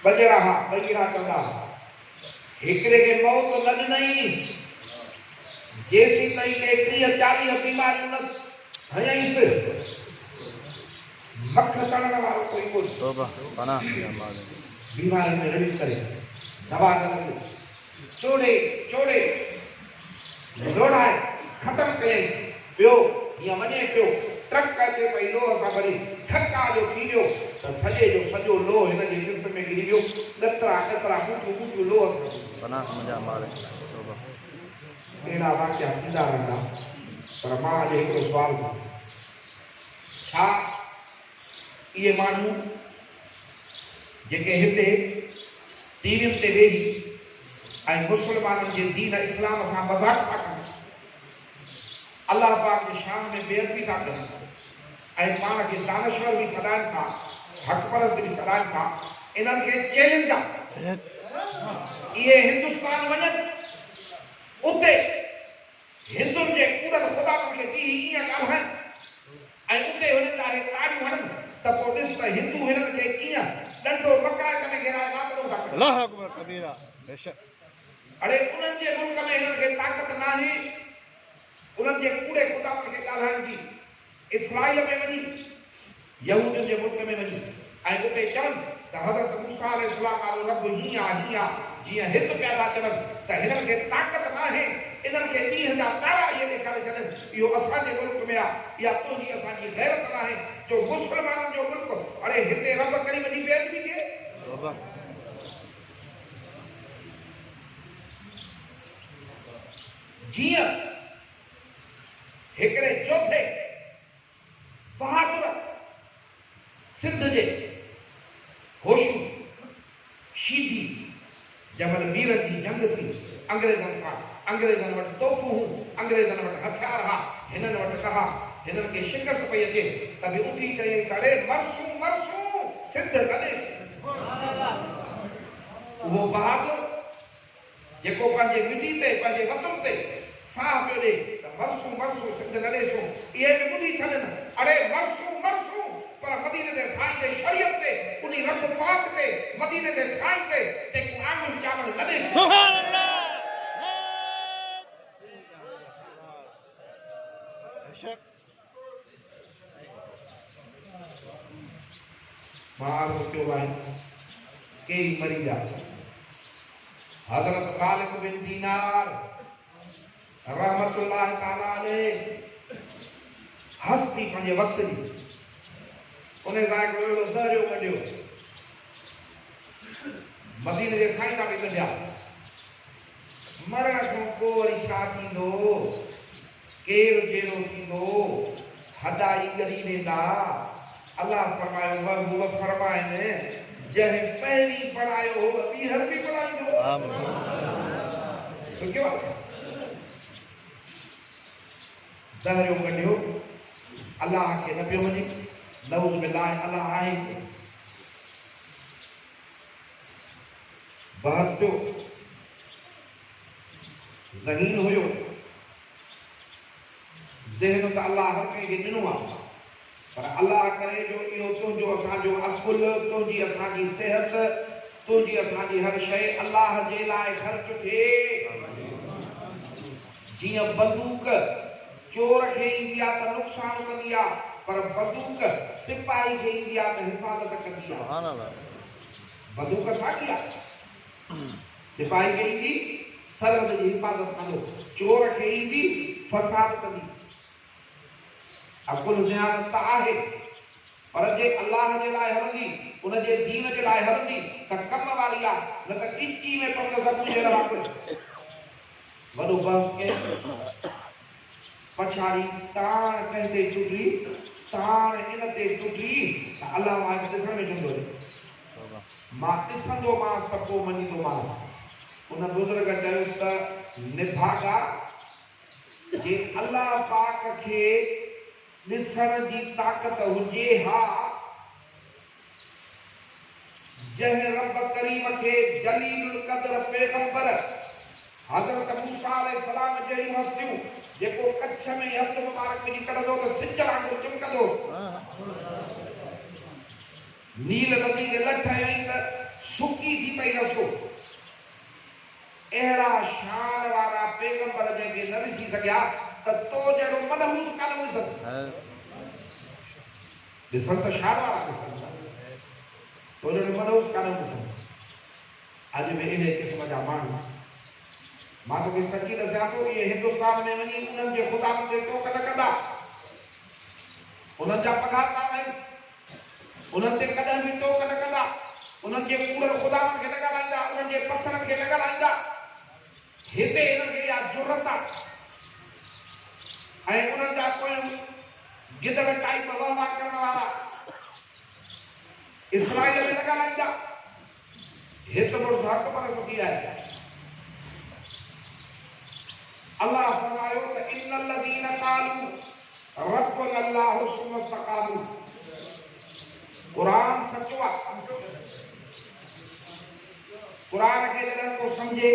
बजरा बईरा चवंदा हिकिड़े खे मौत न ॾिनई जेसी ताईं के 30-40 बीमारियूं न हयईंसि मख करण वारो कोई कोन्हे तौबा पनाह बीमारी में रही करे दवा न लॻे चोड़े लोड़ाए ख़त्म कयई पियो हीअं वञे पियो ट्रक अचे पई लोह सां भरी ठका जो थी वियो त सॼे जो सॼो लोह हिन जे जिस्म में किरी वियो ॾतरा ॿूटियूं लोह पनाह मुंहिंजा माल तौबा अहिड़ा वाक़िया थींदा रहंदा पर मां अॼु हिकिड़ो सुवालु छा इहे माण्हू जेके हिते टीवियुनि ते वेही ऐं मुस्लमाननि जे दीन इस्लाम सां मज़ाक था कनि अल्लाह पाक जी शान में बेअदबी था कनि ऐं पाण खे दानश्वर बि सॾाइनि था हक़ परस्त बि सॾाइनि था इन्हनि खे चैलेंज आहे इहे हिंदुस्तान वञनि उते हिंदुनि जे कूड़नि ख़ुदानि खे ॾींहुं ईअं ॻाल्हाइनि ऐं उते हुननि लाइ ताड़ियूं हणनि त पोइ ॾिस त हिंदू हिननि खे कीअं ॾंडो मकाए में घेराए मातरो था कनि अल्लाह अकबर कबीरा बेशक अड़े उन्हनि जे मुल्क में हिननि खे ताक़त नाहे उन्हनि जे कूड़े ख़ुदानि खे ॻाल्हाइण जी इस्राईल में वञी यहूदियुनि जे मुल्क में वञी ऐं उते चवनि त हज़रत मूसा अलैहिस्सलाम वारो रब हीअं आहे जीअं हित पिया था चवनि त हिननि खे ताक़त नाहे इन्हनि खे ॾींहं जा तारा इहे ॾेखारे छॾनि इहो असांजे मुल्क में आहे इहा तुंहिंजी असांजी गैरत नाहे जो मुस्लमाननि जो मुल्क अड़े हिते रब करी वञी बेइज़ती थिए तौबा जीअं हिकिड़े चौथे बहादुर सिंध जे होशू शीधी जमल मीर जी जंग थी अंग्रेजनि सां अंग्रेजनि वटि तोपूं हुयूं अंग्रेजनि वटि हथियार हुआ हिननि वटि कहा हिननि खे शिकस्त पई अचे त बि उठी चई करे मरसूं सिंध कॾे उहो बहादुर जेको पंहिंजे मिटी ते पंहिंजे वतन ते साह पियो ॾे त मरसूं सिंध कॾेसूं इहे बि ॿुधी छॾनि अड़े मरसूं पर मदीने जे साईं जे शरीयत ते उन रब पाक ते मदीने जे साईं ते को आंगुर चावल लॾे सुभान अल्लाह बेशक मां सोचियो भाई कई मरी जा हज़रत खालिद बिन दीनार रहमतुल्लाह ताला अलैह हस्ती पंहिंजे वक़्त जी उन्हें जाए को दरियो कढियो मदीने जे साईं सां बि कढिया मरण खां पोइ वरी छा थींदो केरु जहिड़ो थींदो हदाई ॻरी वेंदा अल्लाह फरमायो हूअ फरमाइनि जंहिं पहिरीं पढ़ायो हो ॿीहर बि पढ़ाईंदो दरियो कढियो अल्लाह खे न पियो वञे नऊज़ बिल्लाह अल्लाह आहे बहस जो ज़हीन हुयो ज़हन त अल्लाह हर कंहिंखे ॾिनो आहे पर अल्लाह करे जो इहो तुंहिंजो असांजो असुल तुंहिंजी असांजी सिहत तुंहिंजी असांजी हर शइ अल्लाह जे लाइ ख़र्च थिए जीअं बंदूक चोर खे ईंदी आहे त नुक़सान कंदी आहे पर बंदूक सिपाही खे ईंदी आहे त हिफ़ाज़त कंदी आहे बंदूक साॻी आहे सिपाही खे ईंदी सरहद जी हिफ़ाज़त कंदो चोर खे ईंदी फसाद कंदी अकुल ज़ियादत त आहे पर जे अल्लाह जे लाइ हलंदी उन जे दीन जे लाइ हलंदी त कम वारी आहे न त किची में पंग ज़बूर जे रवाक वॾो बस के पछाड़ी ताण कंहिं ते चुटी ताण इन ते चुटी अल्लाह मां ॾिसण में ईंदो मां ॾिसंदोमांसि त पोइ मञींदोमांसि उन बुज़ुर्ग चयुसि त निभागा जे अल्लाह पाक खे ॾिसण जी ताक़त हुजे हा जंहिं रब करीम खे जलील क़द्र पैगंबर हज़रत मूसा अलैहिस्सलाम जहिड़ी हस्तियूं जेको कच्छ में हथ मुबारक विझी कढंदो त सिज वांगुरु चिमकंदो नील नदी जे लठ हयईं त सुख ऊंची थी पई रसो अहिड़ा शान वारा पैगंबर जेके न ॾिसी सघिया त तो जहिड़ो मनहूस कान हुई सघंदो ॾिसण त शान वारा ॾिसनि तो जहिड़ो मनहूस कान हुई सघंदो अॼु बि इन क़िस्म जा माण्हू मां तोखे सची दसियां थो इहे हिंदुस्तान में वञी उन्हनि जे ख़ुदा ते टोक न कंदा उन्हनि जा पघार न आहिनि उन्हनि ते कॾहिं बि टोक न कंदा उन्हनि जे कूड़नि ख़ुदानि खे न ॻाल्हाईंदा उन्हनि जे पथरनि खे न ॻाल्हाईंदा हिते हिननि खे इहा ज़रूरत आहे ऐं उन्हनि जा पोयूं गिदड़ टाइप वहवा करण वारा इस्राईल में न ॻाल्हाईंदा हिते मुड़ुसु हक़ पर सुठी आहे अल्लाह फरमायो त इन्नल लज़ीन क़ालू रब्बुना अल्लाहु सुम्मा इस्तक़ामू कुरान सचो आहे कुरान खे जॾहिं को सम्झे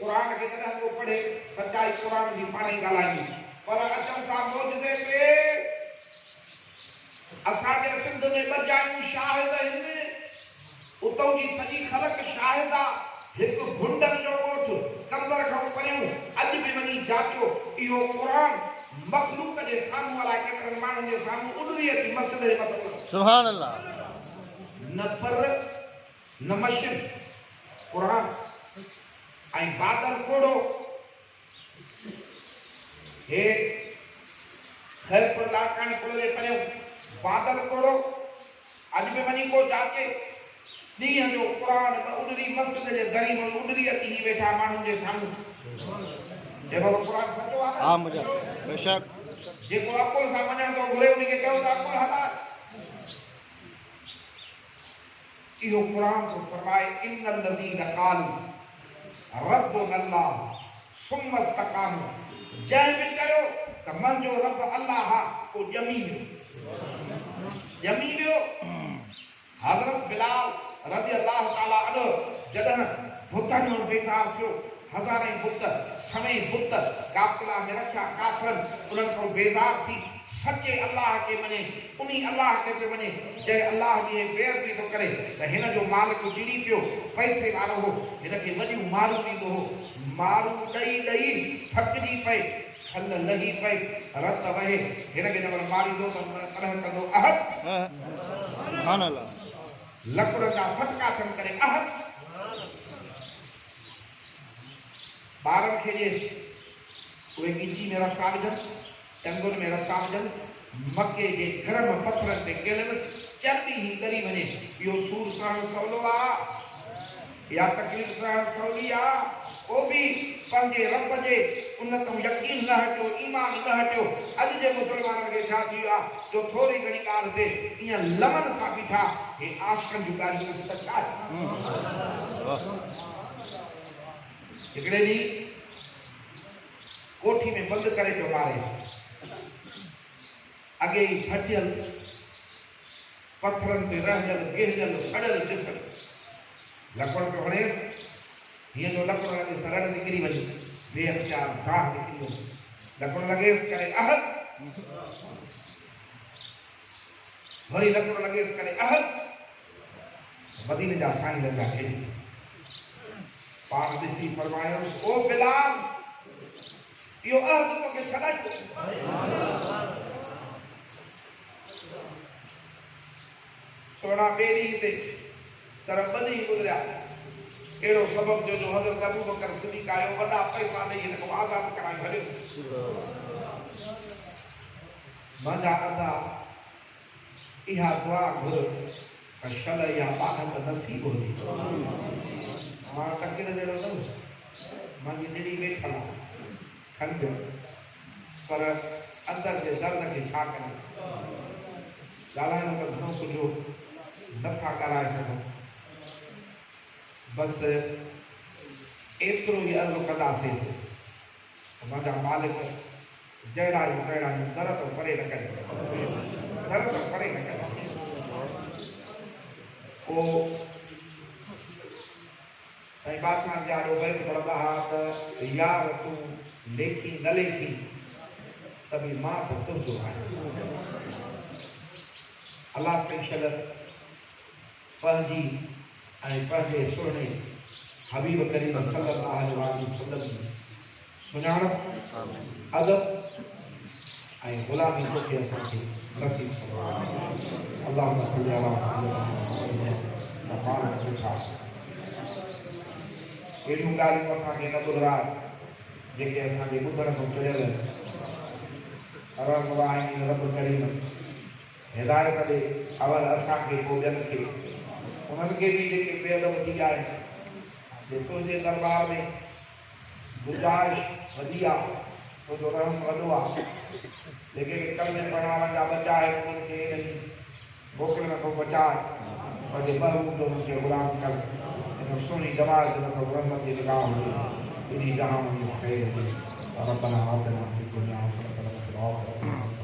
कुरान खे जॾहिं को पढ़े सचाई कुरान जी पाण ई ॻाल्हाईंदी पर अचूं था मौजूदे ते असांजे सिंध में ॿ जायूं शाहिद आहिनि उतां जी सॼी ख़लक शाहिद आहे हिकु गुंडनि जो ॻोठ कंबर खां परियूं अॼु बि वञी जाचो इहो क़ुरान मख़लूक जे साम्हूं वारा केतिरनि माण्हुनि जे साम्हूं उॾरी अची मस्जिद जे मथां सुभान अल्लाह न पर न मशीन क़ुरान ऐं बादल कोड़ो हे खैरपुर लाकानी पुल जे परियूं बादल कोड़ो अॼु बि वञी को जाचे ॾींहं जो क़ुरान उॾरी मस्जिद जे दरी में उॾरी अची वेठा माण्हुनि जे साम्हूं जेको क़ुरान सचो आहे हाँ मुझे बेशक जेको अकुल सां वञण थो घुरे उनखे चयो था अकुल हला इहो क़ुरान थो फरमाए इन्नल लज़ीन क़ालू रब्बुना अल्लाह सुम्मा इस्तक़ामू जंहिं बि चयो त मुंहिंजो रब अल्लाह आहे को ॼमी वियो हज़रत बिलाल रज़ी अल्लाह ताला अन्हु जॾहिं बुतनि में बेज़ार थियो हज़ारे बुत समें बुत काफ़िला में रखिया काफ़िरनि उन्हनि खां बेज़ार थी सचे अल्लाह खे मञे उन्ही अल्लाह खे पियो मञे जंहिं अल्लाह जी बेइज़ती थो करे त हिन जो मालिक ॼिड़ी पियो पैसे वारो हो हिनखे वॾियूं मारूं ॾींदो हो मारूं ॾेई ॾेई थकिजी पए खल लही पए रत वहे हिनखे जब मारींदो त तॾहिं कंदो अहद सुभान अल्लाह लकुड़ जा फटका थियनि करे अहद ॿारनि खे ॾे उहे ॻिची में रसा विझनि टंगुनि में रसा विझनि मके जे गरम पथरनि ते केलनि चर्बी ई ॻरी वञे इहो सूर सहण सवलो आहे या तकलीफ़ सहण सवली आहे को बि पंहिंजे रब जे उन तां यकीन न हटियो ईमान न हटियो अॼु जे मुसलमाननि खे छा थी वियो आहे जो थोरी घणी ॻाल्हि ते ईअं लमन खां बीठा हे आशिक़नि जूं ॻाल्हियूं सच आहे हिकिड़े ॾींहुं कोठी में बंदि करे पियो मारे अॻे ई फटियल पत्थरनि ते रहजल गिरजल सड़ियल जिस्म लकड़ पियो हणे हीअं जो लकड़ लॻे सरड़ निकिरी वञे बेअख्तियार दाह निकिरी वञे लकड़ लॻेसि करे अहद वरी लकड़ लॻेसि करे अहद मदीने जा साईं लॻा खे पाण ॾिसी फरमायो ओ बिलाल इहो अहद तोखे छॾाई सोना ॿेड़ी ते तरफ़ ॿ ॾींहं गुज़रिया अहिड़ो सबब जो हज़रत अबू बकर सिद्दीक़ आयो वॾा पैसा ॾेई हिन खे आज़ाद कराए छॾियो मुंहिंजा अदा इहा दुआ घुर त शल या बानत नसीब हुजे मां तकदीर जहिड़ो न मुंहिंजी दिलि वेठल आहे खण पियो पर अंदर जे दर्द खे छा कयूं ॻाल्हाइणो त घणो कुझु नथा कराए सघूं बसि एतिरो ई अर्ज़ु कंदासीं त मुंहिंजा मालिक जहिड़ा आहियूं तहिड़ा आहियूं दर तो परे न कनि दर तो परे न कनि पोइ साईं बादशाह जा बैत पढ़ंदा हुआ त यार तूं लेखी न लेखी त बि मां त तुंहिंजो आहियां अलाह स्पेशल पंहिंजी ऐं पंहिंजे सुहिणे हबीब करीम सल्लल्लाहु अलैहि वसल्लम जी सुञाणप अदब ऐं ग़ुलामी तोखे असांखे नसीब फरमाए। अल्लाहुम्मा सल्ली अला मुहम्मद पाण सुठा अहिड़ियूं ॻाल्हियूं असांखे न ॿुधाए जेके असांजे ॿुधण में चढ़ियल आहिनि। रब करीम हिदायत ॾे अवल असांखे पोइ ॿियनि खे उन्हनि खे बि जेके बेअदब थी आहिनि जे तुंहिंजे दरबार में गुज़ारिश वधी आहे तुंहिंजो रहम वॾो आहे जेके कलमे पढ़ण वारनि जा बचा आहिनि उन्हनि खे मोकिल नथो बचाए पंहिंजे महबूब जो उन्हनि खे ग़ुलाम कर इन सुहिणी जमात जो नथो रहमत जी निगाह हुजे एॾी जहान में ख़ैर हुजे रब्बना आतिना फ़िद दुनिया हसनतन व फ़िल आख़िरति